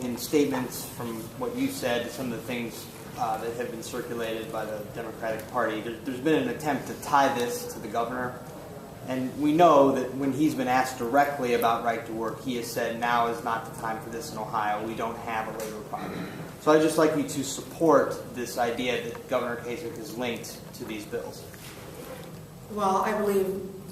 in statements from what you said, some of the things that have been circulated by the Democratic Party, there's been an attempt to tie this to the governor. And we know that when he's been asked directly about right to work, he has said now is not the time for this in Ohio. We don't have a labor problem. So I'd just like you to support this idea that Governor Kasich is linked to these bills. Well, I believe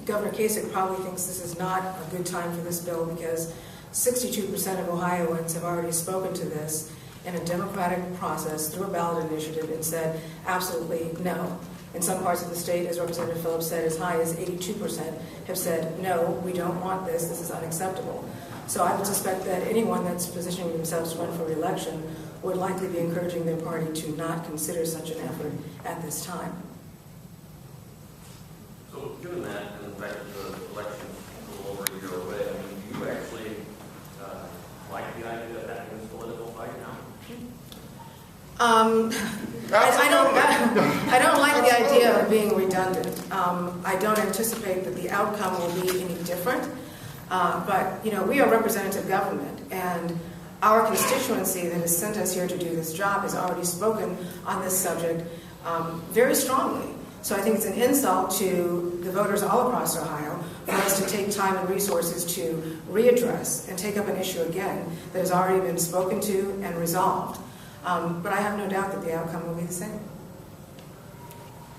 Governor Kasich probably thinks this is not a good time for this bill because 62% of Ohioans have already spoken to this in a democratic process through a ballot initiative and said absolutely no. In some parts of the state, as Representative Phillips said, as high as 82% have said, no, we don't want this, this is unacceptable. So I would suspect that anyone that's positioning themselves to run for re-election would likely be encouraging their party to not consider such an effort at this time. So given that, and the fact that the election is a little over a year away, I mean, do you actually like the idea of having this political fight now? I don't like the idea of being redundant. I don't anticipate that the outcome will be any different. But, you know, we are representative government, and our constituency that has sent us here to do this job has already spoken on this subject very strongly. So I think it's an insult to the voters all across Ohio for us to take time and resources to readdress and take up an issue again that has already been spoken to and resolved. But I have no doubt that the outcome will be the same.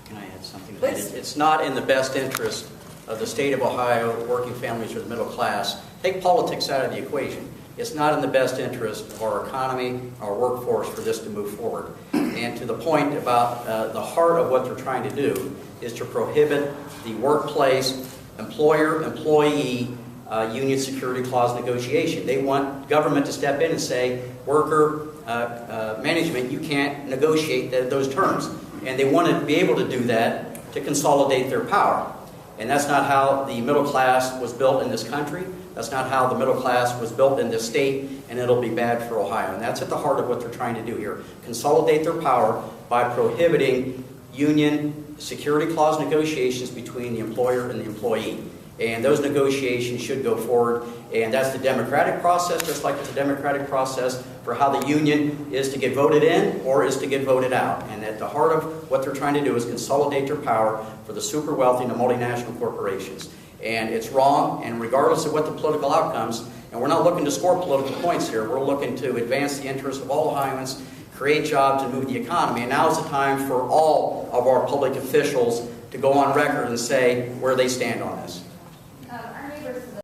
Can I add something? Please. It's not in the best interest of the state of Ohio, working families or the middle class. Take politics out of the equation. It's not in the best interest of our economy, our workforce, for this to move forward. And to the point about the heart of what they're trying to do is to prohibit the workplace, employer-employee union security clause negotiation. They want government to step in and say, worker management, you can't negotiate those terms. And they want to be able to do that to consolidate their power. And that's not how the middle class was built in this country. That's not how the middle class was built in this state, and it'll be bad for Ohio. And that's at the heart of what they're trying to do here. Consolidate their power by prohibiting union security clause negotiations between the employer and the employee. And those negotiations should go forward. And that's the democratic process, just like it's a democratic process for how the union is to get voted in or is to get voted out. And at the heart of what they're trying to do is consolidate their power for the super wealthy and the multinational corporations. And it's wrong, and regardless of what the political outcomes, and we're not looking to score political points here, we're looking to advance the interests of all Ohioans, create jobs, and move the economy. And now is the time for all of our public officials to go on record and say where they stand on this.